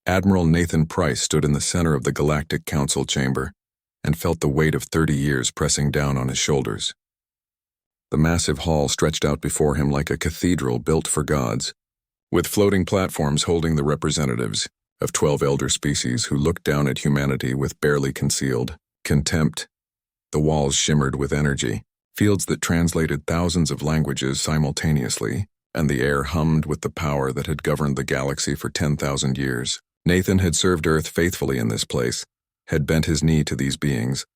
Admiral Nathan Price stood in the center of the Galactic Council chamber and felt the weight of 30 years pressing down on his shoulders. The massive hall stretched out before him like a cathedral built for gods, with floating platforms holding the representatives of 12 elder species who looked down at humanity with barely concealed contempt. The walls shimmered with energy, fields that translated thousands of languages simultaneously, and the air hummed with the power that had governed the galaxy for 10,000 years. Nathan had served Earth faithfully in this place, had bent his knee to these beings,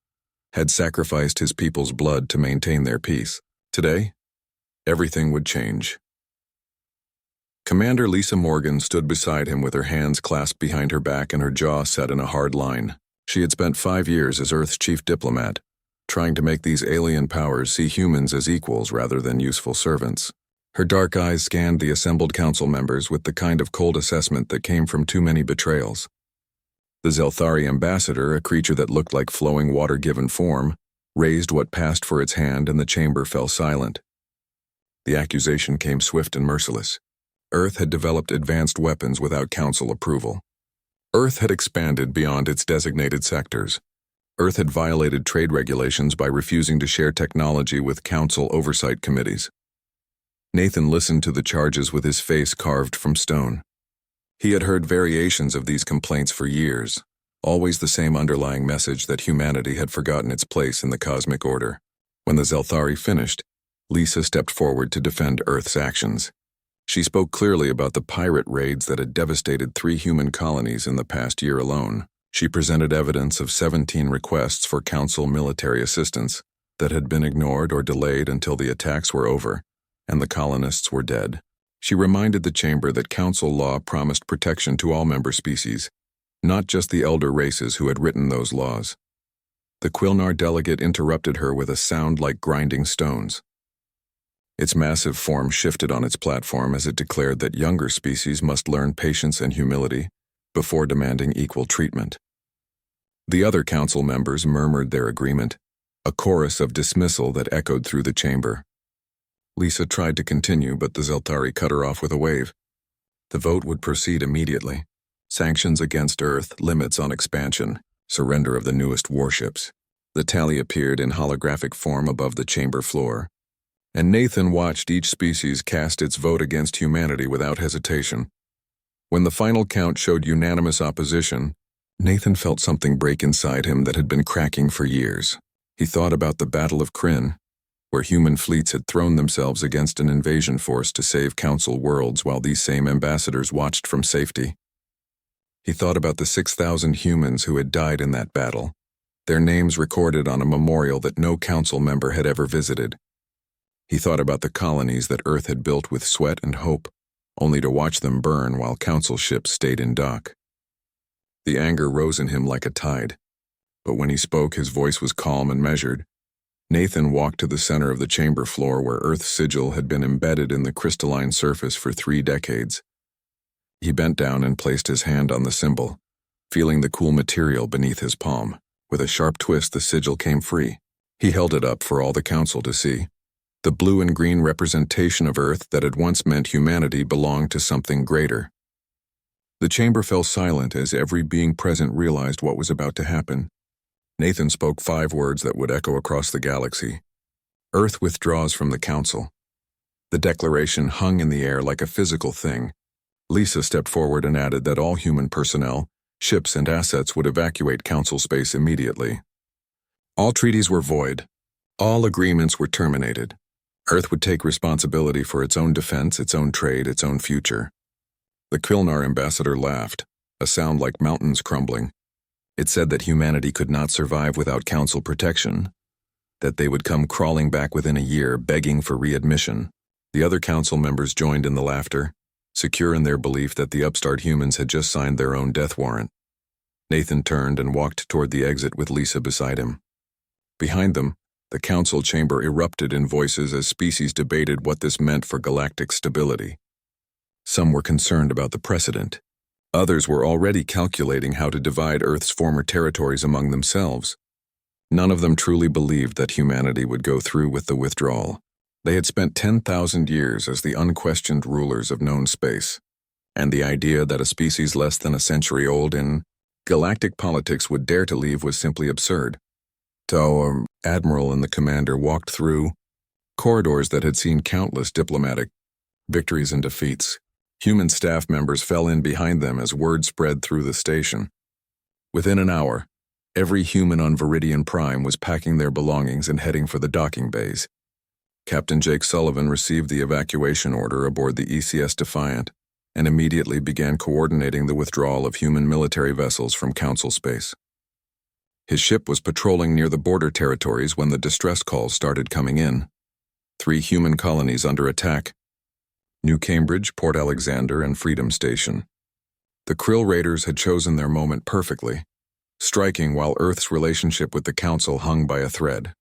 had sacrificed his people's blood to maintain their peace. Today, everything would change. Commander Lisa Morgan stood beside him with her hands clasped behind her back and her jaw set in a hard line. She had spent 5 years as Earth's chief diplomat, trying to make these alien powers see humans as equals rather than useful servants. Her dark eyes scanned the assembled council members with the kind of cold assessment that came from too many betrayals. The Zelthari ambassador, a creature that looked like flowing water given form, raised what passed for its hand and the chamber fell silent. The accusation came swift and merciless. Earth had developed advanced weapons without council approval. Earth had expanded beyond its designated sectors. Earth had violated trade regulations by refusing to share technology with council oversight committees. Nathan listened to the charges with his face carved from stone. He had heard variations of these complaints for years, always the same underlying message that humanity had forgotten its place in the cosmic order. When the Zelthari finished, Lisa stepped forward to defend Earth's actions. She spoke clearly about the pirate raids that had devastated 3 human colonies in the past year alone. She presented evidence of 17 requests for council military assistance that had been ignored or delayed until the attacks were over and the colonists were dead. She reminded the chamber that council law promised protection to all member species, not just the elder races who had written those laws. The Quilnar delegate interrupted her with a sound like grinding stones. Its massive form shifted on its platform as it declared that younger species must learn patience and humility before demanding equal treatment. The other council members murmured their agreement, a chorus of dismissal that echoed through the chamber. Lisa tried to continue, but the Zelthari cut her off with a wave. The vote would proceed immediately. Sanctions against Earth, limits on expansion, surrender of the newest warships. The tally appeared in holographic form above the chamber floor, and Nathan watched each species cast its vote against humanity without hesitation. When the final count showed unanimous opposition, Nathan felt something break inside him that had been cracking for years. He thought about the Battle of Krynn, where human fleets had thrown themselves against an invasion force to save council worlds while these same ambassadors watched from safety. He thought about the 6,000 humans who had died in that battle, their names recorded on a memorial that no council member had ever visited. He thought about the colonies that Earth had built with sweat and hope, only to watch them burn while council ships stayed in dock. The anger rose in him like a tide, but when he spoke, his voice was calm and measured. Nathan walked to the center of the chamber floor where Earth's sigil had been embedded in the crystalline surface for 3 decades. He bent down and placed his hand on the symbol, feeling the cool material beneath his palm. With a sharp twist, the sigil came free. He held it up for all the council to see. The blue and green representation of Earth that had once meant humanity belonged to something greater. The chamber fell silent as every being present realized what was about to happen. Nathan spoke 5 words that would echo across the galaxy. Earth withdraws from the council. The declaration hung in the air like a physical thing. Lisa stepped forward and added that all human personnel, ships and assets would evacuate council space immediately. All treaties were void. All agreements were terminated. Earth would take responsibility for its own defense, its own trade, its own future. The Quilnar ambassador laughed, a sound like mountains crumbling. It said that humanity could not survive without council protection, that they would come crawling back within a year, begging for readmission. The other council members joined in the laughter, secure in their belief that the upstart humans had just signed their own death warrant. Nathan turned and walked toward the exit with Lisa beside him. Behind them, the council chamber erupted in voices as species debated what this meant for galactic stability. Some were concerned about the precedent. Others were already calculating how to divide Earth's former territories among themselves. None of them truly believed that humanity would go through with the withdrawal. They had spent 10,000 years as the unquestioned rulers of known space, and the idea that a species less than a century old in galactic politics would dare to leave was simply absurd. So, Admiral and the commander walked through corridors that had seen countless diplomatic victories and defeats. Human staff members fell in behind them as word spread through the station. Within an hour, every human on Viridian Prime was packing their belongings and heading for the docking bays. Captain Jake Sullivan received the evacuation order aboard the ECS Defiant and immediately began coordinating the withdrawal of human military vessels from Council space. His ship was patrolling near the border territories when the distress calls started coming in. 3 human colonies under attack: New Cambridge, Port Alexander, and Freedom Station. The Krill Raiders had chosen their moment perfectly, striking while Earth's relationship with the Council hung by a thread.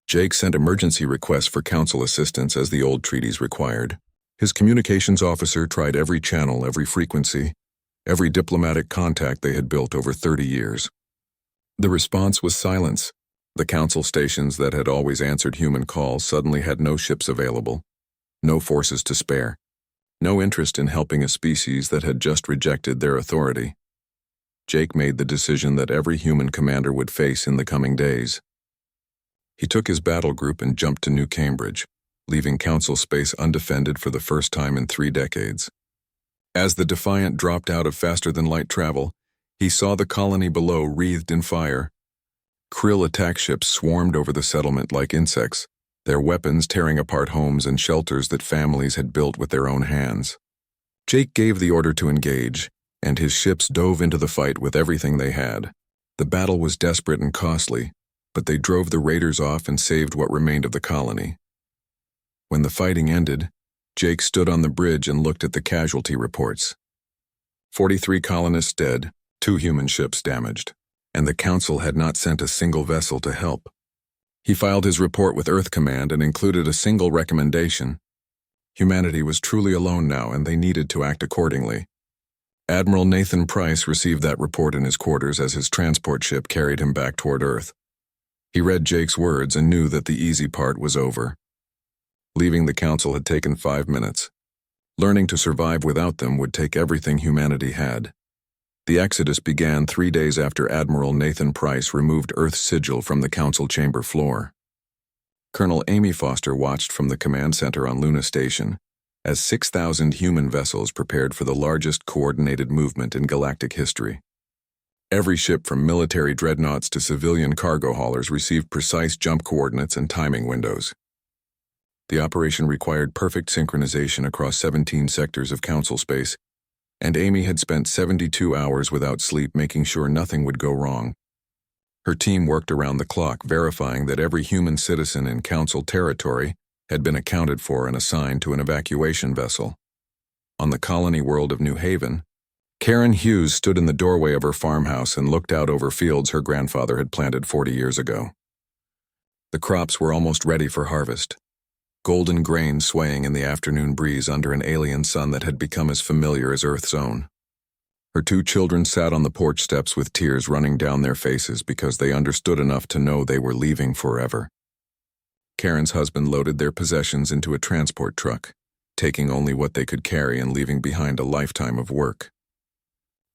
Jake sent emergency requests for Council assistance as the old treaties required. His communications officer tried every channel, every frequency, every diplomatic contact they had built over 30 years. The response was silence. The Council stations that had always answered human calls suddenly had no ships available, no forces to spare, no interest in helping a species that had just rejected their authority. Jake made the decision that every human commander would face in the coming days. He took his battle group and jumped to New Cambridge, leaving Council space undefended for the first time in 3 decades. As the Defiant dropped out of faster-than-light travel, he saw the colony below wreathed in fire. Krill attack ships swarmed over the settlement like insects, their weapons tearing apart homes and shelters that families had built with their own hands. Jake gave the order to engage, and his ships dove into the fight with everything they had. The battle was desperate and costly, but they drove the raiders off and saved what remained of the colony. When the fighting ended, Jake stood on the bridge and looked at the casualty reports. 43 colonists dead, 2 human ships damaged, and the Council had not sent a single vessel to help. He filed his report with Earth Command and included a single recommendation. Humanity was truly alone now, and they needed to act accordingly. Admiral Nathan Price received that report in his quarters as his transport ship carried him back toward Earth. He read Jake's words and knew that the easy part was over. Leaving the Council had taken 5 minutes. Learning to survive without them would take everything humanity had. The exodus began 3 days after Admiral Nathan Price removed Earth's sigil from the Council chamber floor. Colonel Amy Foster watched from the command center on Luna Station as 6,000 human vessels prepared for the largest coordinated movement in galactic history. Every ship from military dreadnoughts to civilian cargo haulers received precise jump coordinates and timing windows. The operation required perfect synchronization across 17 sectors of Council space, and Amy had spent 72 hours without sleep making sure nothing would go wrong. Her team worked around the clock, verifying that every human citizen in Council territory had been accounted for and assigned to an evacuation vessel. On the colony world of New Haven, Karen Hughes stood in the doorway of her farmhouse and looked out over fields her grandfather had planted 40 years ago. The crops were almost ready for harvest, golden grain swaying in the afternoon breeze under an alien sun that had become as familiar as Earth's own. Her 2 children sat on the porch steps with tears running down their faces because they understood enough to know they were leaving forever. Karen's husband loaded their possessions into a transport truck, taking only what they could carry and leaving behind a lifetime of work.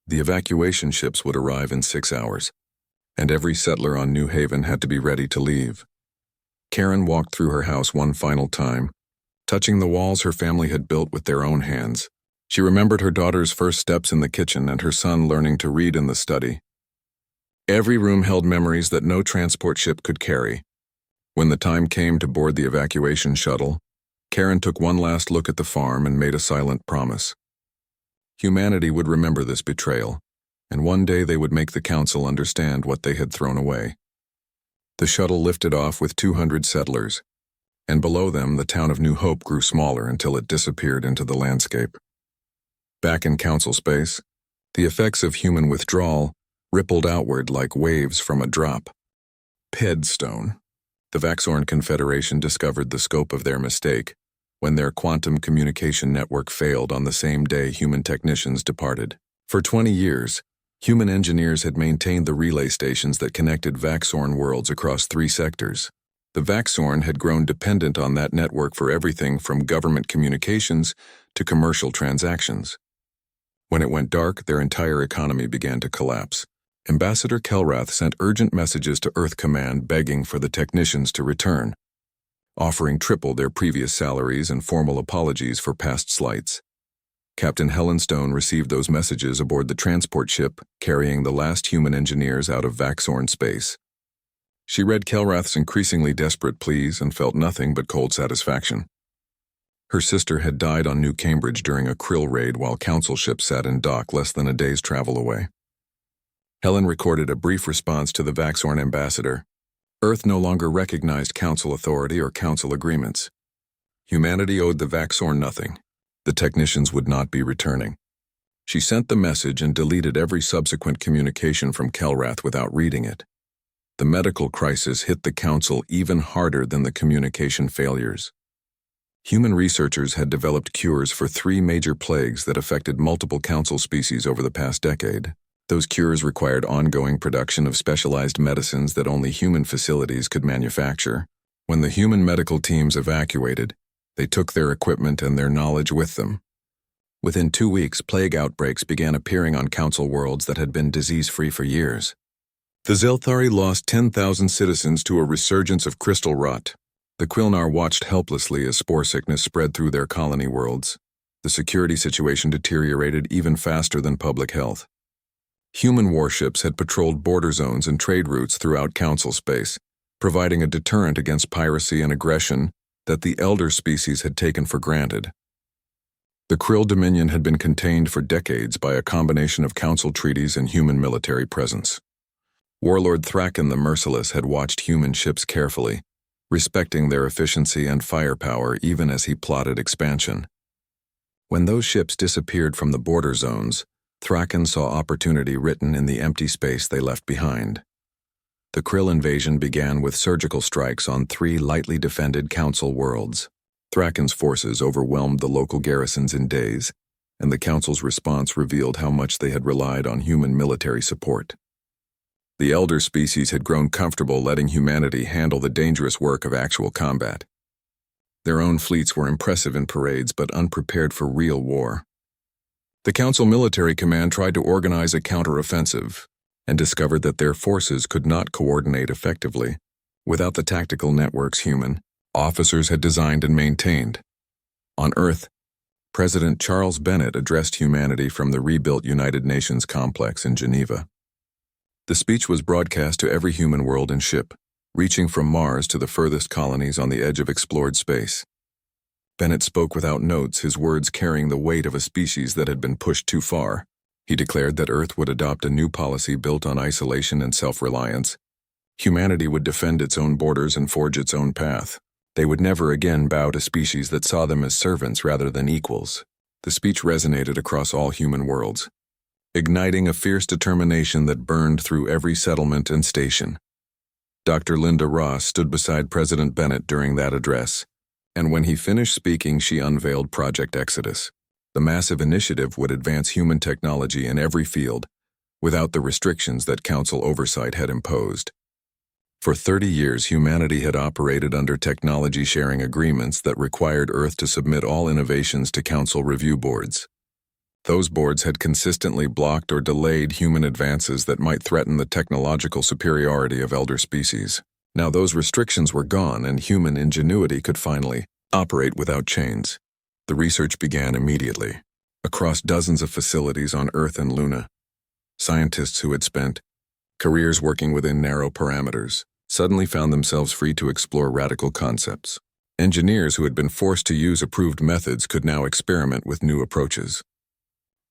The evacuation ships would arrive in 6 hours, and every settler on New Haven had to be ready to leave. Karen walked through her house one final time, touching the walls her family had built with their own hands. She remembered her daughter's first steps in the kitchen and her son learning to read in the study. Every room held memories that no transport ship could carry. When the time came to board the evacuation shuttle, Karen took one last look at the farm and made a silent promise. Humanity would remember this betrayal, and one day they would make the Council understand what they had thrown away. The shuttle lifted off with 200 settlers, and below them the town of New Hope grew smaller until it disappeared into the landscape. Back in Council space, the effects of human withdrawal rippled outward like waves from a drop. Pedstone. The Vaxorn Confederation discovered the scope of their mistake when their quantum communication network failed on the same day human technicians departed. For 20 years, human engineers had maintained the relay stations that connected Vaxorn worlds across 3 sectors. The Vaxorn had grown dependent on that network for everything from government communications to commercial transactions. When it went dark, their entire economy began to collapse. Ambassador Kelrath sent urgent messages to Earth Command begging for the technicians to return, offering triple their previous salaries and formal apologies for past slights. Captain Helen Stone received those messages aboard the transport ship carrying the last human engineers out of Vaxorn space. She read Kelrath's increasingly desperate pleas and felt nothing but cold satisfaction. Her sister had died on New Cambridge during a krill raid while Council ship sat in dock less than a day's travel away. Helen recorded a brief response to the Vaxorn ambassador. Earth no longer recognized Council authority or Council agreements. Humanity owed the Vaxorn nothing. The technicians would not be returning. She sent the message and deleted every subsequent communication from Kelrath without reading it. The medical crisis hit the Council even harder than the communication failures. Human researchers had developed cures for 3 major plagues that affected multiple Council species over the past decade. Those cures required ongoing production of specialized medicines that only human facilities could manufacture. When the human medical teams evacuated, they took their equipment and their knowledge with them. Within 2 weeks, plague outbreaks began appearing on Council worlds that had been disease-free for years. The Zelthari lost 10,000 citizens to a resurgence of crystal rot. The Quilnar watched helplessly as spore sickness spread through their colony worlds. The security situation deteriorated even faster than public health. Human warships had patrolled border zones and trade routes throughout Council space, providing a deterrent against piracy and aggression that the elder species had taken for granted. The Krill Dominion had been contained for decades by a combination of Council treaties and human military presence. Warlord Thraken the Merciless had watched human ships carefully, respecting their efficiency and firepower even as he plotted expansion. When those ships disappeared from the border zones, Thraken saw opportunity written in the empty space they left behind. The Krill invasion began with surgical strikes on 3 lightly defended Council worlds. Thraken's forces overwhelmed the local garrisons in days, and the Council's response revealed how much they had relied on human military support. The elder species had grown comfortable letting humanity handle the dangerous work of actual combat. Their own fleets were impressive in parades but unprepared for real war. The Council military command tried to organize a counteroffensive and discovered that their forces could not coordinate effectively without the tactical networks human officers had designed and maintained. On Earth, President Charles Bennett addressed humanity from the rebuilt United Nations complex in Geneva. The speech was broadcast to every human world and ship, reaching from Mars to the furthest colonies on the edge of explored space. Bennett spoke without notes, his words carrying the weight of a species that had been pushed too far. He declared that Earth would adopt a new policy built on isolation and self-reliance. Humanity would defend its own borders and forge its own path. They would never again bow to species that saw them as servants rather than equals. The speech resonated across all human worlds, igniting a fierce determination that burned through every settlement and station. Dr. Linda Ross stood beside President Bennett during that address, and when he finished speaking, she unveiled Project Exodus. The massive initiative would advance human technology in every field, without the restrictions that Council oversight had imposed. For 30 years, humanity had operated under technology-sharing agreements that required Earth to submit all innovations to Council review boards. Those boards had consistently blocked or delayed human advances that might threaten the technological superiority of elder species. Now those restrictions were gone and human ingenuity could finally operate without chains. The research began immediately, across dozens of facilities on Earth and Luna. Scientists who had spent careers working within narrow parameters suddenly found themselves free to explore radical concepts. Engineers who had been forced to use approved methods could now experiment with new approaches.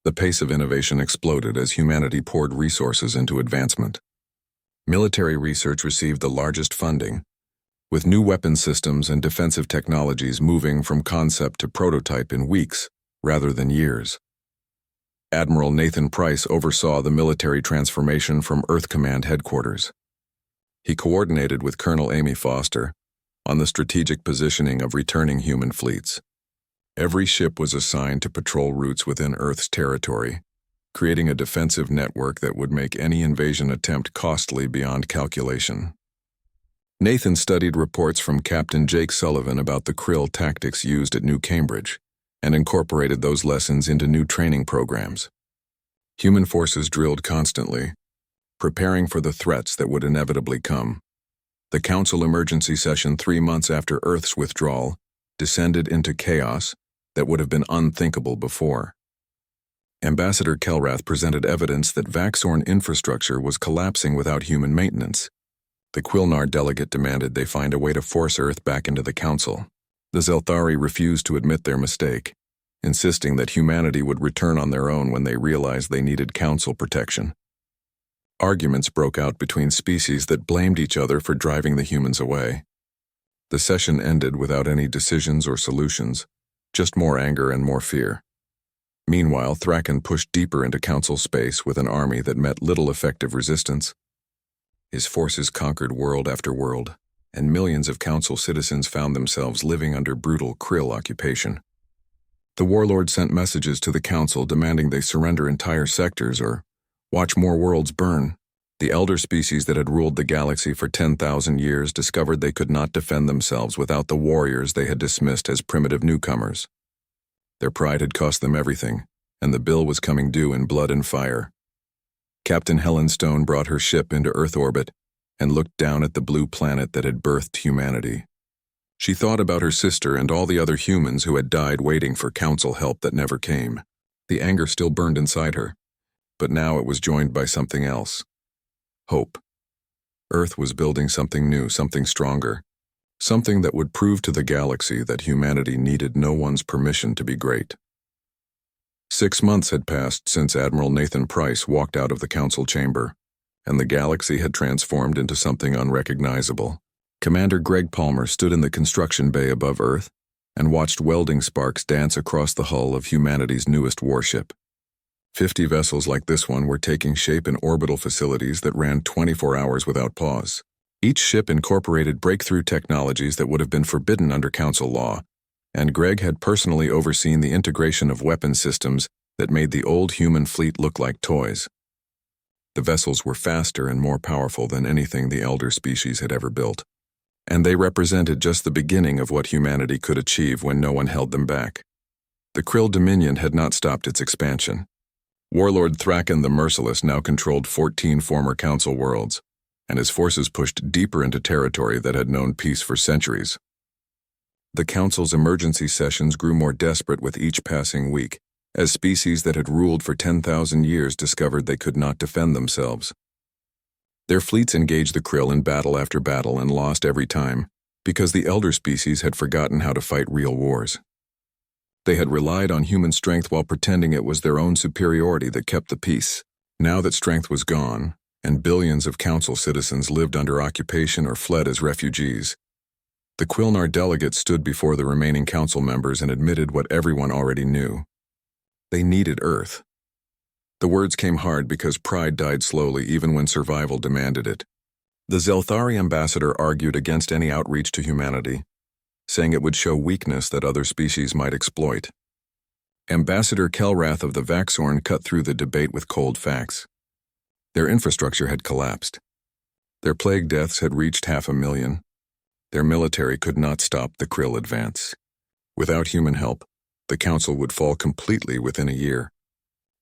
The pace of innovation exploded as humanity poured resources into advancement. Military research received the largest funding, with new weapon systems and defensive technologies moving from concept to prototype in weeks rather than years. Admiral Nathan Price oversaw the military transformation from Earth Command headquarters. He coordinated with Colonel Amy Foster on the strategic positioning of returning human fleets. Every ship was assigned to patrol routes within Earth's territory, creating a defensive network that would make any invasion attempt costly beyond calculation. Nathan studied reports from Captain Jake Sullivan about the krill tactics used at New Cambridge and incorporated those lessons into new training programs. Human forces drilled constantly, preparing for the threats that would inevitably come. The Council emergency session 3 months after Earth's withdrawal descended into chaos that would have been unthinkable before. Ambassador Kelrath presented evidence that Vaxorn infrastructure was collapsing without human maintenance. The Quilnar delegate demanded they find a way to force Earth back into the Council. The Zelthari refused to admit their mistake, insisting that humanity would return on their own when they realized they needed Council protection. Arguments broke out between species that blamed each other for driving the humans away. The session ended without any decisions or solutions, just more anger and more fear. Meanwhile, Thraken pushed deeper into Council space with an army that met little effective resistance. His forces conquered world after world, and millions of Council citizens found themselves living under brutal Krill occupation. The warlord sent messages to the Council demanding they surrender entire sectors or watch more worlds burn. The elder species that had ruled the galaxy for 10,000 years discovered they could not defend themselves without the warriors they had dismissed as primitive newcomers. Their pride had cost them everything, and the bill was coming due in blood and fire. Captain Helen Stone brought her ship into Earth orbit and looked down at the blue planet that had birthed humanity. She thought about her sister and all the other humans who had died waiting for Council help that never came. The anger still burned inside her, but now it was joined by something else. Hope. Earth was building something new, something stronger, something that would prove to the galaxy that humanity needed no one's permission to be great. 6 months had passed since Admiral Nathan Price walked out of the Council chamber, and the galaxy had transformed into something unrecognizable. Commander Greg Palmer stood in the construction bay above Earth and watched welding sparks dance across the hull of humanity's newest warship. 50 vessels like this one were taking shape in orbital facilities that ran 24 hours without pause. Each ship incorporated breakthrough technologies that would have been forbidden under Council law, and Greg had personally overseen the integration of weapon systems that made the old human fleet look like toys. The vessels were faster and more powerful than anything the elder species had ever built, and they represented just the beginning of what humanity could achieve when no one held them back. The Krill Dominion had not stopped its expansion. Warlord Thraken the Merciless now controlled 14 former Council worlds, and his forces pushed deeper into territory that had known peace for centuries. The Council's emergency sessions grew more desperate with each passing week, as species that had ruled for 10,000 years discovered they could not defend themselves. Their fleets engaged the Krill in battle after battle and lost every time, because the elder species had forgotten how to fight real wars. They had relied on human strength while pretending it was their own superiority that kept the peace. Now that strength was gone, and billions of Council citizens lived under occupation or fled as refugees, the Quilnar delegate stood before the remaining Council members and admitted what everyone already knew. They needed Earth. The words came hard because pride died slowly even when survival demanded it. The Zelthari ambassador argued against any outreach to humanity, saying it would show weakness that other species might exploit. Ambassador Kelrath of the Vaxorn cut through the debate with cold facts. Their infrastructure had collapsed. Their plague deaths had reached 500,000. Their military could not stop the Krill advance. Without human help, the Council would fall completely within a year.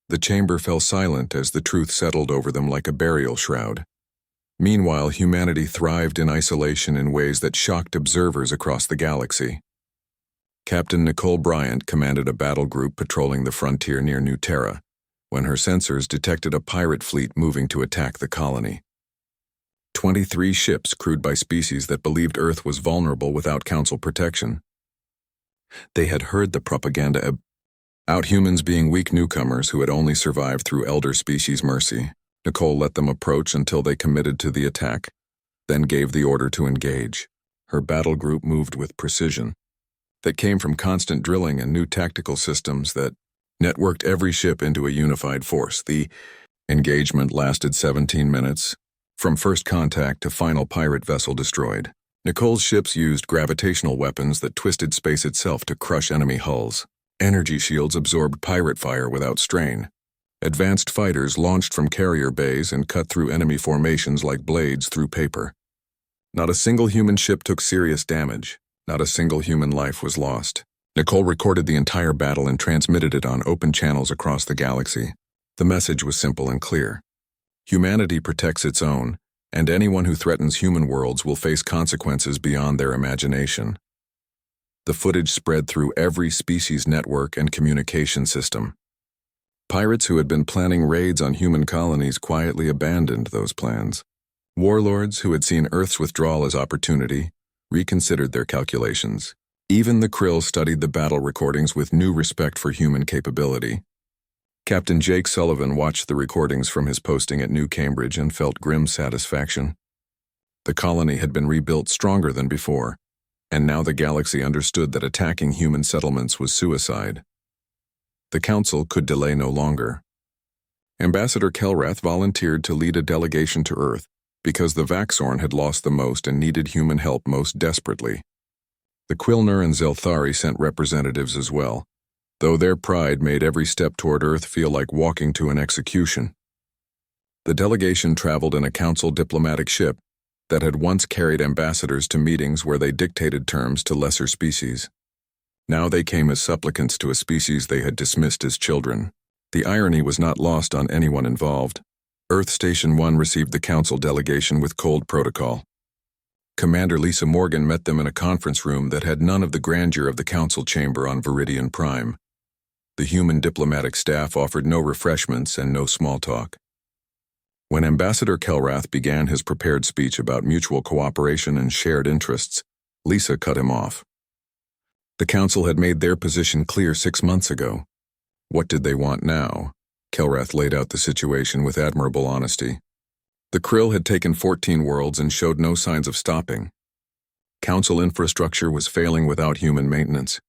The chamber fell silent as the truth settled over them like a burial shroud. Meanwhile, humanity thrived in isolation in ways that shocked observers across the galaxy. Captain Nicole Bryant commanded a battle group patrolling the frontier near New Terra, when her sensors detected a pirate fleet moving to attack the colony. 23 ships crewed by species that believed Earth was vulnerable without Council protection. They had heard the propaganda about humans being weak newcomers who had only survived through elder species mercy. Nicole let them approach until they committed to the attack, then gave the order to engage. Her battle group moved with precision that came from constant drilling and new tactical systems that networked every ship into a unified force. The engagement lasted 17 minutes, from first contact to final pirate vessel destroyed. Nicole's ships used gravitational weapons that twisted space itself to crush enemy hulls. Energy shields absorbed pirate fire without strain. Advanced fighters launched from carrier bays and cut through enemy formations like blades through paper. Not a single human ship took serious damage. Not a single human life was lost. Nicole recorded the entire battle and transmitted it on open channels across the galaxy. The message was simple and clear. Humanity protects its own, and anyone who threatens human worlds will face consequences beyond their imagination. The footage spread through every species network and communication system. Pirates who had been planning raids on human colonies quietly abandoned those plans. Warlords who had seen Earth's withdrawal as opportunity reconsidered their calculations. Even the Krill studied the battle recordings with new respect for human capability. Captain Jake Sullivan watched the recordings from his posting at New Cambridge and felt grim satisfaction. The colony had been rebuilt stronger than before, and now the galaxy understood that attacking human settlements was suicide. The Council could delay no longer. Ambassador Kelrath volunteered to lead a delegation to Earth because the Vaxorn had lost the most and needed human help most desperately. The Quilner and Zelthari sent representatives as well, though their pride made every step toward Earth feel like walking to an execution. The delegation traveled in a Council diplomatic ship that had once carried ambassadors to meetings where they dictated terms to lesser species. Now they came as supplicants to a species they had dismissed as children. The irony was not lost on anyone involved. Earth Station 1 received the Council delegation with cold protocol. Commander Lisa Morgan met them in a conference room that had none of the grandeur of the Council chamber on Viridian Prime. The human diplomatic staff offered no refreshments and no small talk. When Ambassador Kelrath began his prepared speech about mutual cooperation and shared interests, Lisa cut him off. The Council had made their position clear 6 months ago. What did they want now? Kelrath laid out the situation with admirable honesty. The Krill had taken 14 worlds and showed no signs of stopping. Council infrastructure was failing without human maintenance.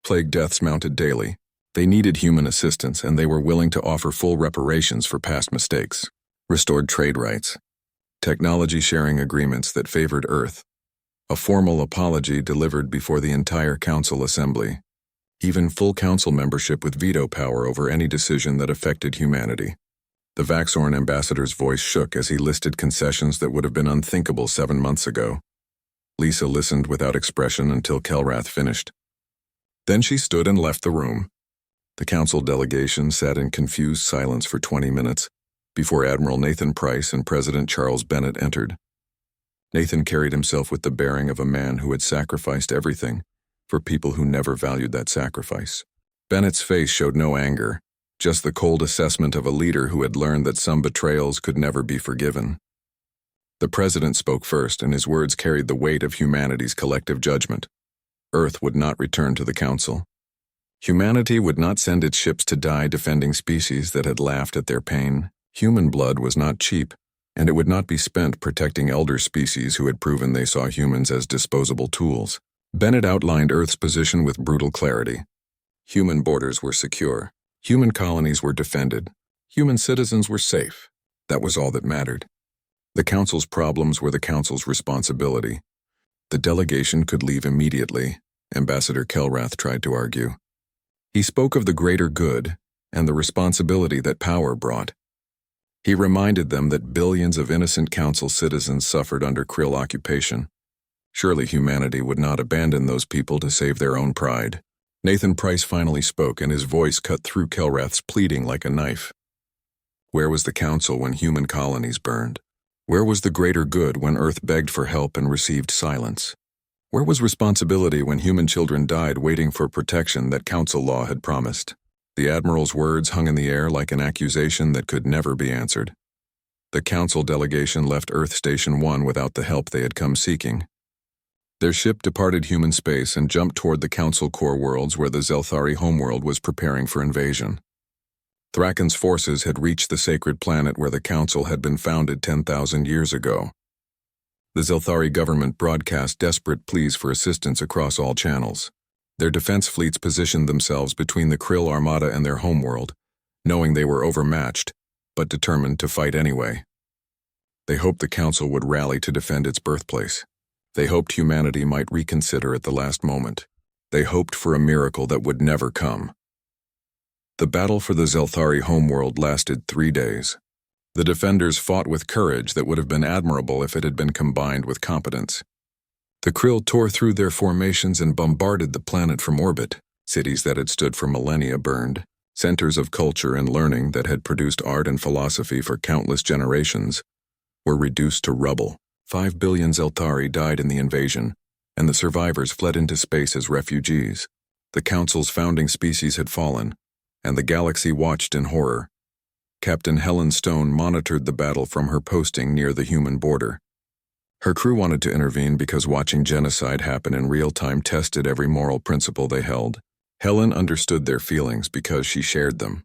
Plague deaths mounted daily. They needed human assistance, and they were willing to offer full reparations for past mistakes. Restored trade rights. Technology sharing agreements that favored Earth. A formal apology delivered before the entire Council assembly. Even full Council membership with veto power over any decision that affected humanity. The Vaxorn ambassador's voice shook as he listed concessions that would have been unthinkable 7 months ago. Lisa listened without expression until Kelrath finished. Then she stood and left the room. The Council delegation sat in confused silence for 20 minutes before Admiral Nathan Price and President Charles Bennett entered. Nathan carried himself with the bearing of a man who had sacrificed everything for people who never valued that sacrifice. Bennett's face showed no anger, just the cold assessment of a leader who had learned that some betrayals could never be forgiven. The President spoke first, and his words carried the weight of humanity's collective judgment. Earth would not return to the Council. Humanity would not send its ships to die defending species that had laughed at their pain. Human blood was not cheap, and it would not be spent protecting elder species who had proven they saw humans as disposable tools. Bennett outlined Earth's position with brutal clarity. Human borders were secure. Human colonies were defended. Human citizens were safe. That was all that mattered. The Council's problems were the Council's responsibility. The delegation could leave immediately, Ambassador Kelrath tried to argue. He spoke of the greater good and the responsibility that power brought. He reminded them that billions of innocent Council citizens suffered under Krill occupation. Surely humanity would not abandon those people to save their own pride. Nathan Price finally spoke, and his voice cut through Kelrath's pleading like a knife. Where was the Council when human colonies burned? Where was the greater good when Earth begged for help and received silence? Where was responsibility when human children died waiting for protection that Council law had promised? The Admiral's words hung in the air like an accusation that could never be answered. The Council delegation left Earth Station 1 without the help they had come seeking. Their ship departed human space and jumped toward the Council core worlds where the Zelthari homeworld was preparing for invasion. Thraken's forces had reached the sacred planet where the Council had been founded 10,000 years ago. The Zelthari government broadcast desperate pleas for assistance across all channels. Their defense fleets positioned themselves between the Krill Armada and their homeworld, knowing they were overmatched, but determined to fight anyway. They hoped the Council would rally to defend its birthplace. They hoped humanity might reconsider at the last moment. They hoped for a miracle that would never come. The battle for the Zelthari homeworld lasted 3 days. The defenders fought with courage that would have been admirable if it had been combined with competence. The Krill tore through their formations and bombarded the planet from orbit. Cities that had stood for millennia burned. Centers of culture and learning that had produced art and philosophy for countless generations were reduced to rubble. 5 billion Zelthari died in the invasion, and the survivors fled into space as refugees. The Council's founding species had fallen, and the galaxy watched in horror. Captain Helen Stone monitored the battle from her posting near the human border. Her crew wanted to intervene because watching genocide happen in real time tested every moral principle they held. Helen understood their feelings because she shared them.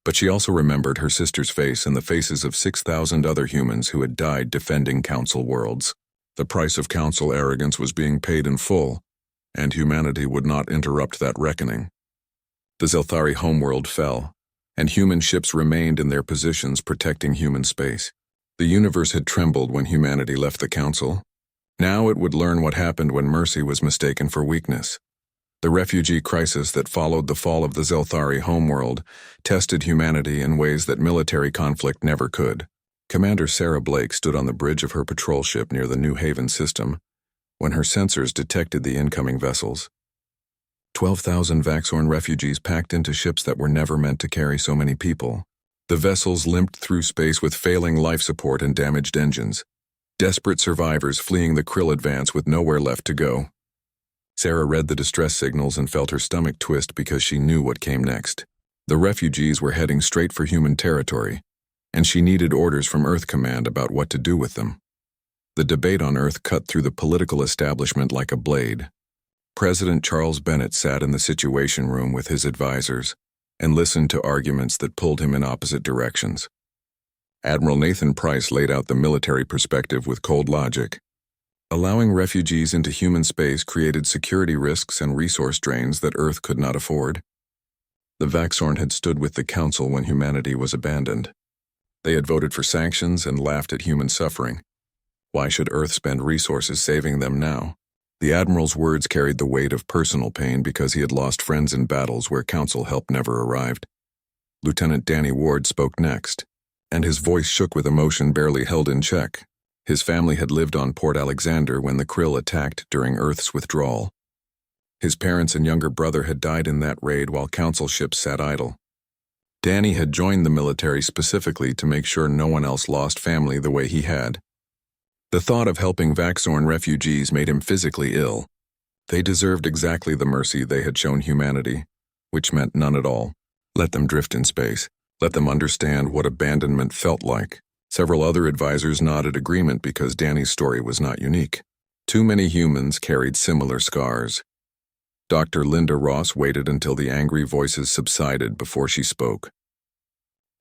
But she also remembered her sister's face and the faces of 6,000 other humans who had died defending Council worlds. The price of Council arrogance was being paid in full, and humanity would not interrupt that reckoning. The Zelthari homeworld fell, and human ships remained in their positions protecting human space. The universe had trembled when humanity left the Council. Now it would learn what happened when mercy was mistaken for weakness. The refugee crisis that followed the fall of the Zelthari homeworld tested humanity in ways that military conflict never could. Commander Sarah Blake stood on the bridge of her patrol ship near the New Haven system when her sensors detected the incoming vessels. 12,000 Vaxorn refugees packed into ships that were never meant to carry so many people. The vessels limped through space with failing life support and damaged engines. Desperate survivors fleeing the Krill advance with nowhere left to go. Sarah read the distress signals and felt her stomach twist because she knew what came next. The refugees were heading straight for human territory, and she needed orders from Earth Command about what to do with them. The debate on Earth cut through the political establishment like a blade. President Charles Bennett sat in the Situation Room with his advisors and listened to arguments that pulled him in opposite directions. Admiral Nathan Price laid out the military perspective with cold logic. Allowing refugees into human space created security risks and resource drains that Earth could not afford. The Vaxorn had stood with the Council when humanity was abandoned. They had voted for sanctions and laughed at human suffering. Why should Earth spend resources saving them now? The Admiral's words carried the weight of personal pain because he had lost friends in battles where Council help never arrived. Lieutenant Danny Ward spoke next, and his voice shook with emotion barely held in check. His family had lived on Port Alexander when the Krill attacked during Earth's withdrawal. His parents and younger brother had died in that raid while Council ships sat idle. Danny had joined the military specifically to make sure no one else lost family the way he had. The thought of helping Vaxorn refugees made him physically ill. They deserved exactly the mercy they had shown humanity, which meant none at all. Let them drift in space. Let them understand what abandonment felt like. Several other advisors nodded agreement because Danny's story was not unique. Too many humans carried similar scars. Dr. Linda Ross waited until the angry voices subsided before she spoke.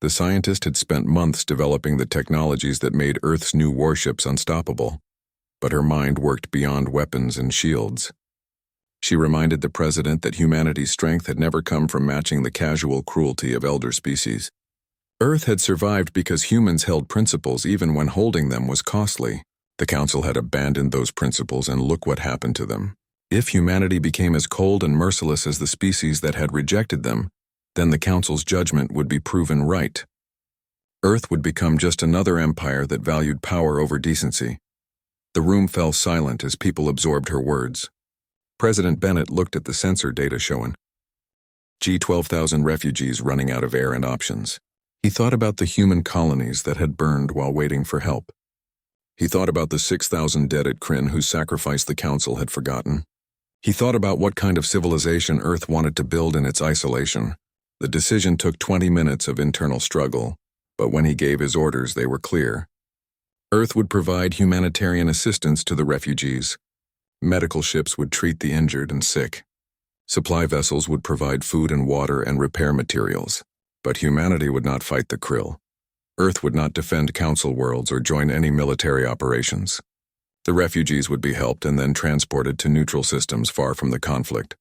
The scientist had spent months developing the technologies that made Earth's new warships unstoppable, but her mind worked beyond weapons and shields. She reminded the president that humanity's strength had never come from matching the casual cruelty of elder species. Earth had survived because humans held principles even when holding them was costly. The Council had abandoned those principles, and look what happened to them. If humanity became as cold and merciless as the species that had rejected them, then the Council's judgment would be proven right. Earth would become just another empire that valued power over decency. The room fell silent as people absorbed her words. President Bennett looked at the sensor data showing G12,000 refugees running out of air and options. He thought about the human colonies that had burned while waiting for help. He thought about the 6,000 dead at Kryn whose sacrifice the Council had forgotten. He thought about what kind of civilization Earth wanted to build in its isolation. The decision took 20 minutes of internal struggle, but when he gave his orders, they were clear. Earth would provide humanitarian assistance to the refugees. Medical ships would treat the injured and sick. Supply vessels would provide food and water and repair materials. But humanity would not fight the Krill. Earth would not defend Council worlds or join any military operations. The refugees would be helped and then transported to neutral systems far from the conflict.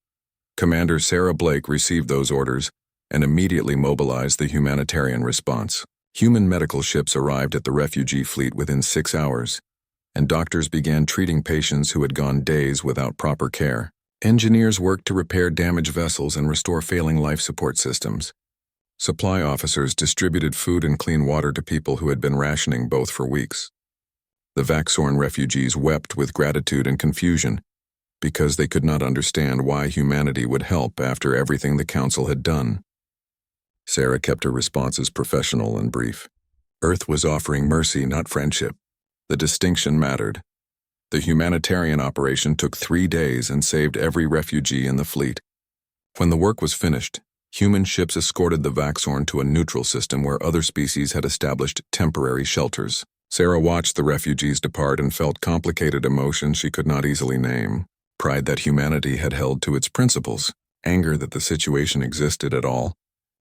Commander Sarah Blake received those orders and immediately mobilized the humanitarian response. Human medical ships arrived at the refugee fleet within 6 hours, and doctors began treating patients who had gone days without proper care. Engineers worked to repair damaged vessels and restore failing life support systems. Supply officers distributed food and clean water to people who had been rationing both for weeks. The Vaxorn refugees wept with gratitude and confusion because they could not understand why humanity would help after everything the Council had done. Sarah kept her responses professional and brief. Earth was offering mercy, not friendship. The distinction mattered. The humanitarian operation took 3 days and saved every refugee in the fleet. When the work was finished, human ships escorted the Vaxorn to a neutral system where other species had established temporary shelters. Sarah watched the refugees depart and felt complicated emotions she could not easily name. Pride that humanity had held to its principles, anger that the situation existed at all,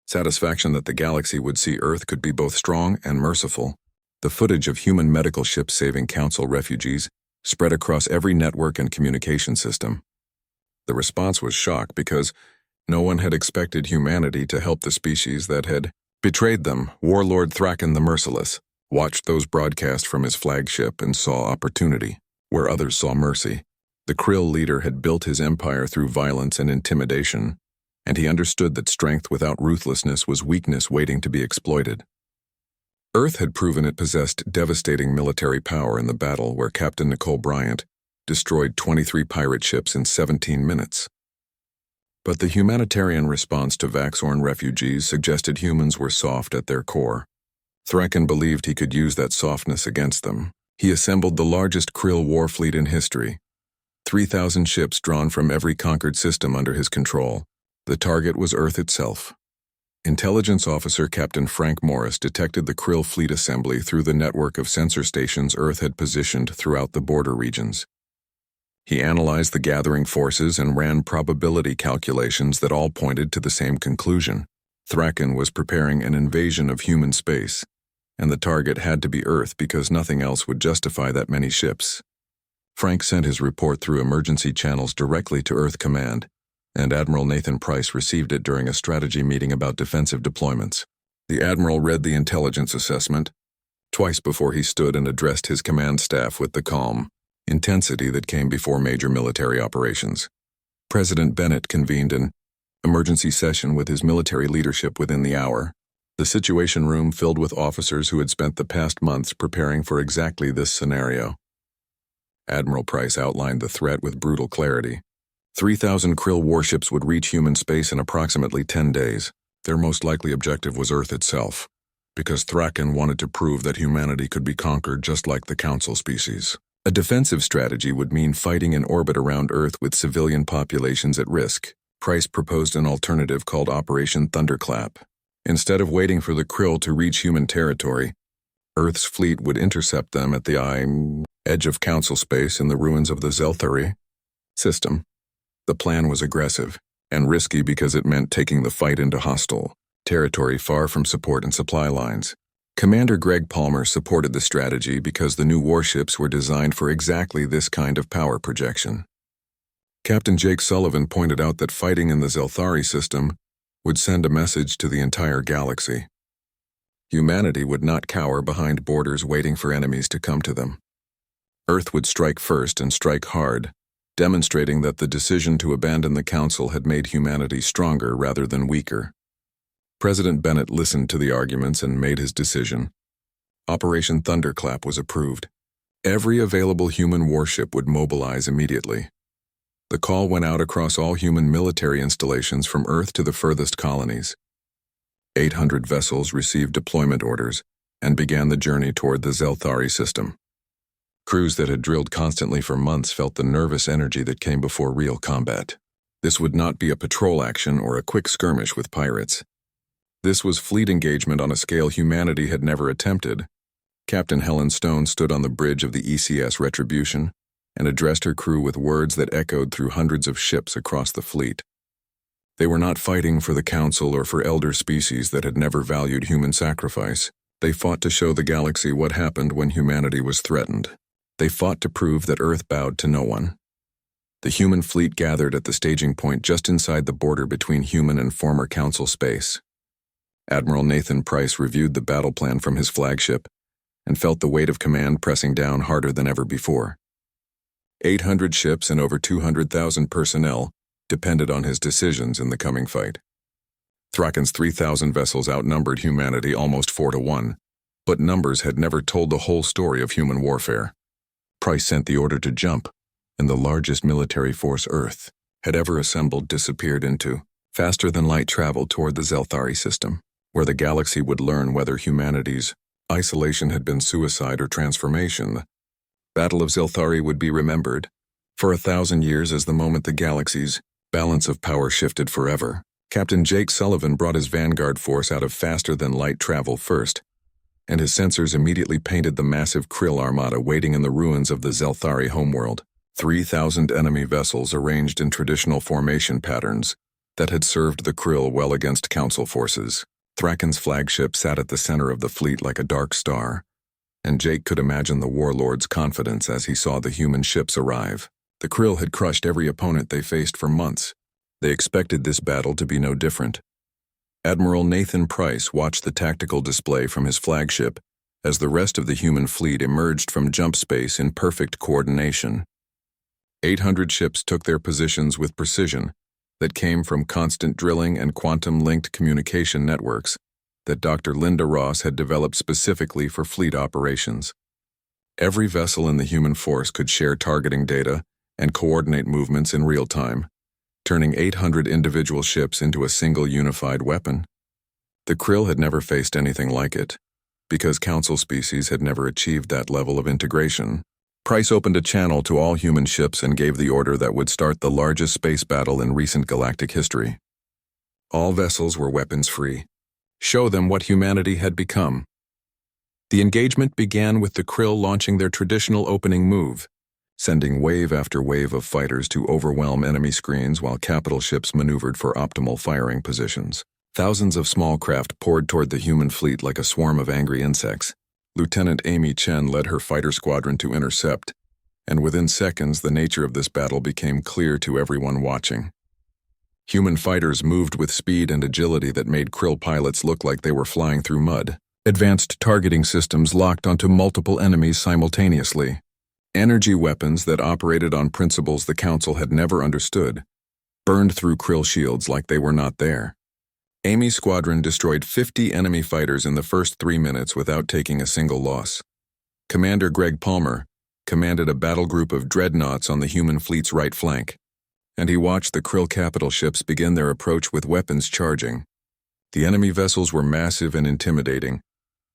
satisfaction that the galaxy would see Earth could be both strong and merciful. The footage of human medical ships saving Council refugees spread across every network and communication system. The response was shock because no one had expected humanity to help the species that had betrayed them. Warlord Thraken the Merciless watched those broadcasts from his flagship and saw opportunity where others saw mercy. The Krill leader had built his empire through violence and intimidation, and he understood that strength without ruthlessness was weakness waiting to be exploited. Earth had proven it possessed devastating military power in the battle where Captain Nicole Bryant destroyed 23 pirate ships in 17 minutes. But the humanitarian response to Vaxorn refugees suggested humans were soft at their core. Thraken believed he could use that softness against them. He assembled the largest Krill war fleet in history, 3,000 ships drawn from every conquered system under his control. The target was Earth itself. Intelligence officer Captain Frank Morris detected the Krill fleet assembly through the network of sensor stations Earth had positioned throughout the border regions. He analyzed the gathering forces and ran probability calculations that all pointed to the same conclusion. Thraken was preparing an invasion of human space, and the target had to be Earth because nothing else would justify that many ships. Frank sent his report through emergency channels directly to Earth Command, and Admiral Nathan Price received it during a strategy meeting about defensive deployments. The Admiral read the intelligence assessment twice before he stood and addressed his command staff with the calm intensity that came before major military operations. President Bennett convened an emergency session with his military leadership within the hour. The Situation Room filled with officers who had spent the past months preparing for exactly this scenario. Admiral Price outlined the threat with brutal clarity. 3,000 Krill warships would reach human space in approximately 10 days. Their most likely objective was Earth itself, because Thraken wanted to prove that humanity could be conquered just like the Council species. A defensive strategy would mean fighting in orbit around Earth with civilian populations at risk. Price proposed an alternative called Operation Thunderclap. Instead of waiting for the Krill to reach human territory, Earth's fleet would intercept them at the edge of Council space in the ruins of the Zelthari system. The plan was aggressive and risky because it meant taking the fight into hostile territory far from support and supply lines. Commander Greg Palmer supported the strategy because the new warships were designed for exactly this kind of power projection. Captain Jake Sullivan pointed out that fighting in the Zelthari system would send a message to the entire galaxy. Humanity would not cower behind borders waiting for enemies to come to them. Earth would strike first and strike hard, demonstrating that the decision to abandon the Council had made humanity stronger rather than weaker. President Bennett listened to the arguments and made his decision. Operation Thunderclap was approved. Every available human warship would mobilize immediately. The call went out across all human military installations from Earth to the furthest colonies. 800 vessels received deployment orders and began the journey toward the Zelthari system. Crews that had drilled constantly for months felt the nervous energy that came before real combat. This would not be a patrol action or a quick skirmish with pirates. This was fleet engagement on a scale humanity had never attempted. Captain Helen Stone stood on the bridge of the ECS Retribution and addressed her crew with words that echoed through hundreds of ships across the fleet. They were not fighting for the Council or for elder species that had never valued human sacrifice. They fought to show the galaxy what happened when humanity was threatened. They fought to prove that Earth bowed to no one. The human fleet gathered at the staging point just inside the border between human and former Council space. Admiral Nathan Price reviewed the battle plan from his flagship and felt the weight of command pressing down harder than ever before. 800 ships and over 200,000 personnel depended on his decisions in the coming fight. Thraken's 3,000 vessels outnumbered humanity almost 4-1, but numbers had never told the whole story of human warfare. Price sent the order to jump, and the largest military force Earth had ever assembled disappeared into faster-than-light travel toward the Zelthari system. where the galaxy would learn whether humanity's isolation had been suicide or transformation. The Battle of Zelthari would be remembered for 1,000 years as the moment the galaxy's balance of power shifted forever. Captain Jake Sullivan brought his vanguard force out of faster-than-light travel first, and his sensors immediately painted the massive Krill armada waiting in the ruins of the Zelthari homeworld. 3,000 enemy vessels arranged in traditional formation patterns that had served the Krill well against Council forces. Thraken's flagship sat at the center of the fleet like a dark star, and Jake could imagine the warlord's confidence as he saw the human ships arrive. The Krill had crushed every opponent they faced for months. They expected this battle to be no different. Admiral Nathan Price watched the tactical display from his flagship as the rest of the human fleet emerged from jump space in perfect coordination. 800 ships took their positions with precision that came from constant drilling and quantum-linked communication networks that Dr. Linda Ross had developed specifically for fleet operations. Every vessel in the human force could share targeting data and coordinate movements in real time, turning 800 individual ships into a single unified weapon. The Krill had never faced anything like it, because Council species had never achieved that level of integration. Price opened a channel to all human ships and gave the order that would start the largest space battle in recent galactic history. All vessels were weapons-free. Show them what humanity had become. The engagement began with the Krill launching their traditional opening move, sending wave after wave of fighters to overwhelm enemy screens while capital ships maneuvered for optimal firing positions. Thousands of small craft poured toward the human fleet like a swarm of angry insects. Lieutenant Amy Chen led her fighter squadron to intercept, and within seconds the nature of this battle became clear to everyone watching. Human fighters moved with speed and agility that made Krill pilots look like they were flying through mud. Advanced targeting systems locked onto multiple enemies simultaneously. Energy weapons that operated on principles the Council had never understood burned through Krill shields like they were not there. Amy's squadron destroyed 50 enemy fighters in the first 3 minutes without taking a single loss. Commander Greg Palmer commanded a battle group of dreadnoughts on the human fleet's right flank, and he watched the Krill capital ships begin their approach with weapons charging. The enemy vessels were massive and intimidating,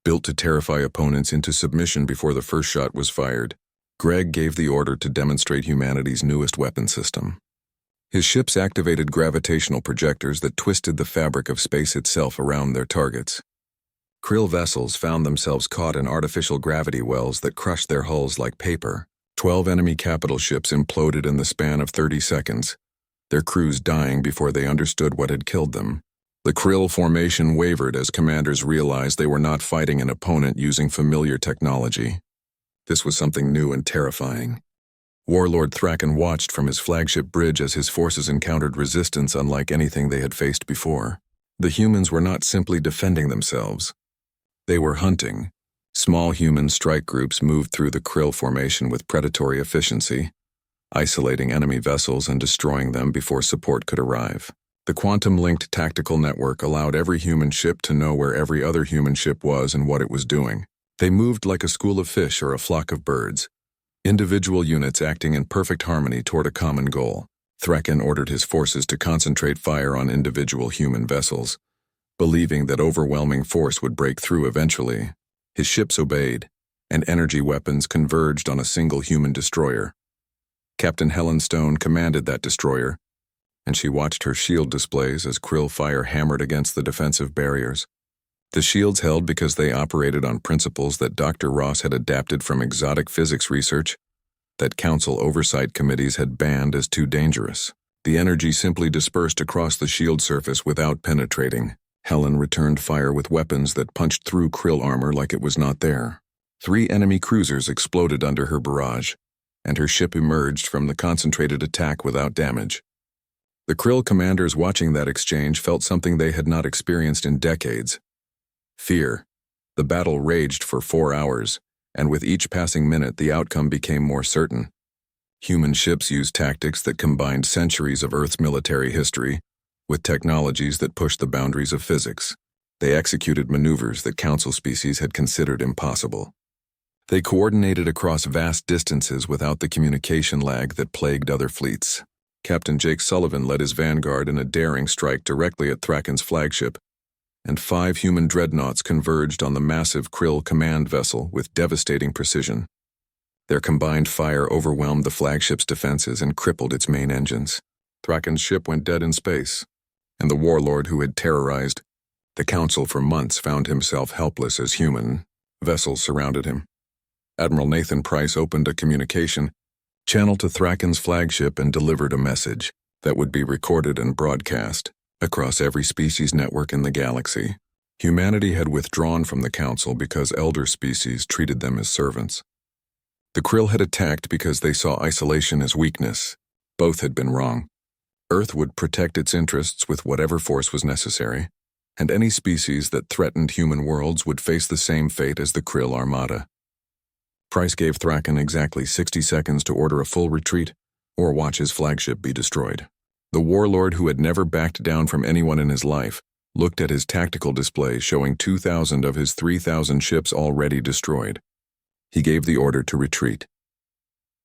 built to terrify opponents into submission before the first shot was fired. Greg gave the order to demonstrate humanity's newest weapon system. His ships activated gravitational projectors that twisted the fabric of space itself around their targets. Krill vessels found themselves caught in artificial gravity wells that crushed their hulls like paper. 12 enemy capital ships imploded in the span of 30 seconds, their crews dying before they understood what had killed them. The Krill formation wavered as commanders realized they were not fighting an opponent using familiar technology. This was something new and terrifying. Warlord Thraken watched from his flagship bridge as his forces encountered resistance unlike anything they had faced before. The humans were not simply defending themselves. They were hunting. Small human strike groups moved through the Krill formation with predatory efficiency, isolating enemy vessels and destroying them before support could arrive. The quantum-linked tactical network allowed every human ship to know where every other human ship was and what it was doing. They moved like a school of fish or a flock of birds, individual units acting in perfect harmony toward a common goal. Thraken ordered his forces to concentrate fire on individual human vessels, believing that overwhelming force would break through eventually. His ships obeyed, and energy weapons converged on a single human destroyer. Captain Helen Stone commanded that destroyer, and she watched her shield displays as Krill fire hammered against the defensive barriers. The shields held because they operated on principles that Dr. Ross had adapted from exotic physics research that Council oversight committees had banned as too dangerous. The energy simply dispersed across the shield surface without penetrating. Helen returned fire with weapons that punched through Krill armor like it was not there. 3 enemy cruisers exploded under her barrage, and her ship emerged from the concentrated attack without damage. The Krill commanders watching that exchange felt something they had not experienced in decades. Fear. The battle raged for 4 hours, and with each passing minute the outcome became more certain. Human ships used tactics that combined centuries of Earth's military history with technologies that pushed the boundaries of physics. They executed maneuvers that Council species had considered impossible. They coordinated across vast distances without the communication lag that plagued other fleets. Captain Jake Sullivan led his vanguard in a daring strike directly at Thraken's flagship, and 5 human dreadnoughts converged on the massive Krill command vessel with devastating precision. Their combined fire overwhelmed the flagship's defenses and crippled its main engines. Thraken's ship went dead in space, and the warlord who had terrorized the Council for months found himself helpless as human vessels surrounded him. Admiral Nathan Price opened a communication channel to Thraken's flagship and delivered a message that would be recorded and broadcast across every species network in the galaxy. Humanity had withdrawn from the Council because elder species treated them as servants. The Krill had attacked because they saw isolation as weakness. Both had been wrong. Earth would protect its interests with whatever force was necessary, and any species that threatened human worlds would face the same fate as the Krill Armada. Price gave Thraken exactly 60 seconds to order a full retreat or watch his flagship be destroyed. The warlord, who had never backed down from anyone in his life, looked at his tactical display showing 2,000 of his 3,000 ships already destroyed. He gave the order to retreat.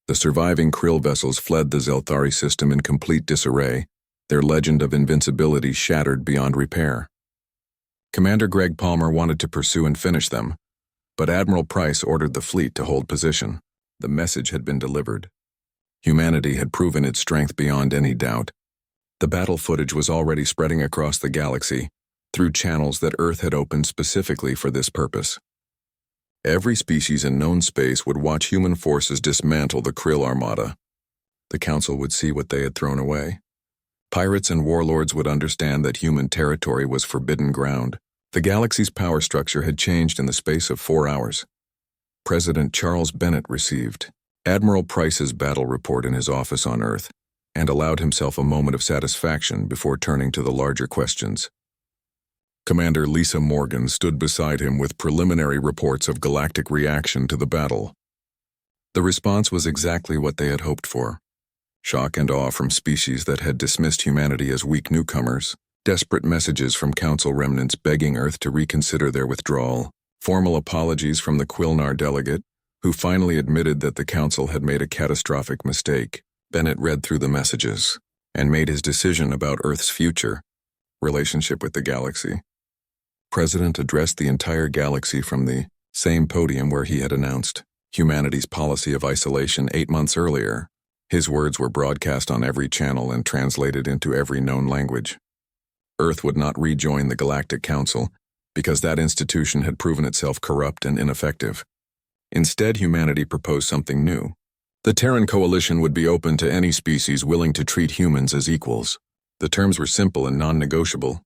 The surviving Krill vessels fled the Zelthari system in complete disarray, their legend of invincibility shattered beyond repair. Commander Greg Palmer wanted to pursue and finish them, but Admiral Price ordered the fleet to hold position. The message had been delivered. Humanity had proven its strength beyond any doubt. The battle footage was already spreading across the galaxy through channels that Earth had opened specifically for this purpose. Every species in known space would watch human forces dismantle the Krill Armada. The Council would see what they had thrown away. Pirates and warlords would understand that human territory was forbidden ground. The galaxy's power structure had changed in the space of 4 hours. President Charles Bennett received Admiral Price's battle report in his office on Earth and allowed himself a moment of satisfaction before turning to the larger questions. Commander Lisa Morgan stood beside him with preliminary reports of galactic reaction to the battle. The response was exactly what they had hoped for. Shock and awe from species that had dismissed humanity as weak newcomers, desperate messages from Council remnants begging Earth to reconsider their withdrawal, formal apologies from the Quilnar delegate, who finally admitted that the Council had made a catastrophic mistake. Bennett read through the messages and made his decision about Earth's future relationship with the galaxy. President addressed the entire galaxy from the same podium where he had announced humanity's policy of isolation 8 months earlier. His words were broadcast on every channel and translated into every known language. Earth would not rejoin the Galactic Council because that institution had proven itself corrupt and ineffective. Instead, humanity proposed something new. The Terran Coalition would be open to any species willing to treat humans as equals. The terms were simple and non-negotiable.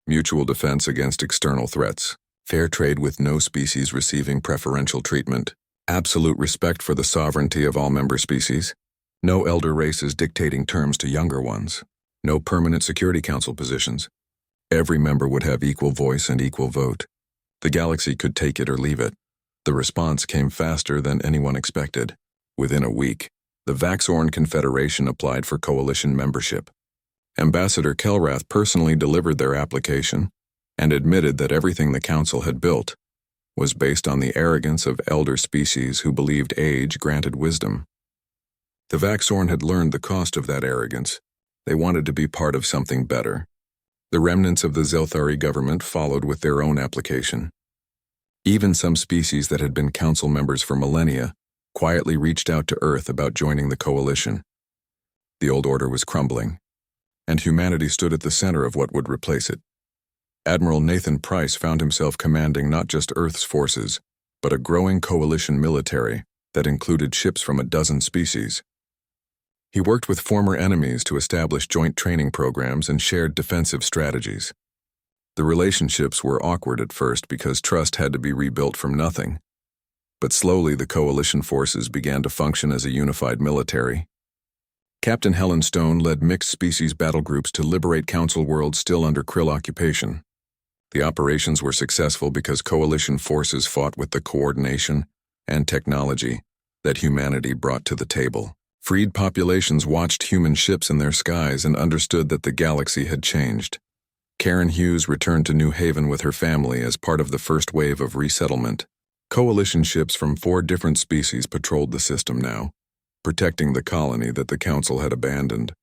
Mutual defense against external threats, fair trade with no species receiving preferential treatment, absolute respect for the sovereignty of all member species, no elder races dictating terms to younger ones, no permanent Security Council positions. Every member would have equal voice and equal vote. The galaxy could take it or leave it. The response came faster than anyone expected. Within a week, the Vaxorn Confederation applied for coalition membership. Ambassador Kelrath personally delivered their application and admitted that everything the Council had built was based on the arrogance of elder species who believed age granted wisdom. The Vaxorn had learned the cost of that arrogance. They wanted to be part of something better. The remnants of the Zelthari government followed with their own application. Even some species that had been Council members for millennia quietly reached out to Earth about joining the coalition. The old order was crumbling, and humanity stood at the center of what would replace it. Admiral Nathan Price found himself commanding not just Earth's forces, but a growing coalition military that included ships from a dozen species. He worked with former enemies to establish joint training programs and shared defensive strategies. The relationships were awkward at first because trust had to be rebuilt from nothing. But slowly the coalition forces began to function as a unified military. Captain Helen Stone led mixed-species battle groups to liberate Council worlds still under Krill occupation. The operations were successful because coalition forces fought with the coordination and technology that humanity brought to the table. Freed populations watched human ships in their skies and understood that the galaxy had changed. Karen Hughes returned to New Haven with her family as part of the first wave of resettlement. Coalition ships from 4 different species patrolled the system now, protecting the colony that the Council had abandoned.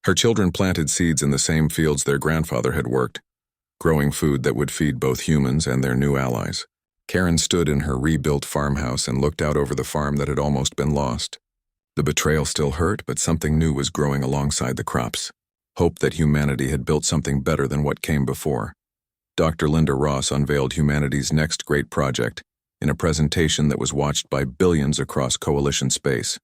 Her children planted seeds in the same fields their grandfather had worked, growing food that would feed both humans and their new allies. Karen stood in her rebuilt farmhouse and looked out over the farm that had almost been lost. The betrayal still hurt, but something new was growing alongside the crops. Hope that humanity had built something better than what came before. Dr. Linda Ross unveiled humanity's next great project in a presentation that was watched by billions across Coalition space.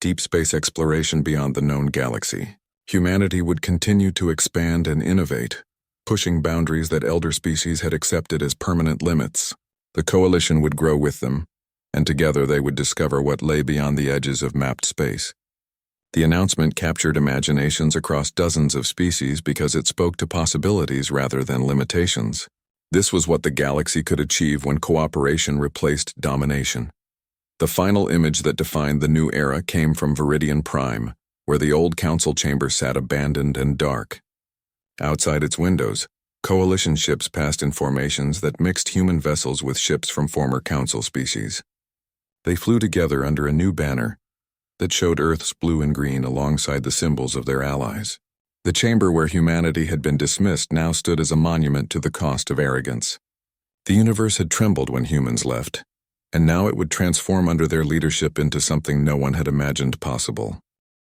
Deep space exploration beyond the known galaxy. Humanity would continue to expand and innovate, pushing boundaries that elder species had accepted as permanent limits. The Coalition would grow with them, and together they would discover what lay beyond the edges of mapped space. The announcement captured imaginations across dozens of species because it spoke to possibilities rather than limitations. This was what the galaxy could achieve when cooperation replaced domination. The final image that defined the new era came from Viridian Prime, where the old council chamber sat abandoned and dark. Outside its windows, Coalition ships passed in formations that mixed human vessels with ships from former council species. They flew together under a new banner that showed Earth's blue and green alongside the symbols of their allies. The chamber where humanity had been dismissed now stood as a monument to the cost of arrogance. The universe had trembled when humans left, and now it would transform under their leadership into something no one had imagined possible.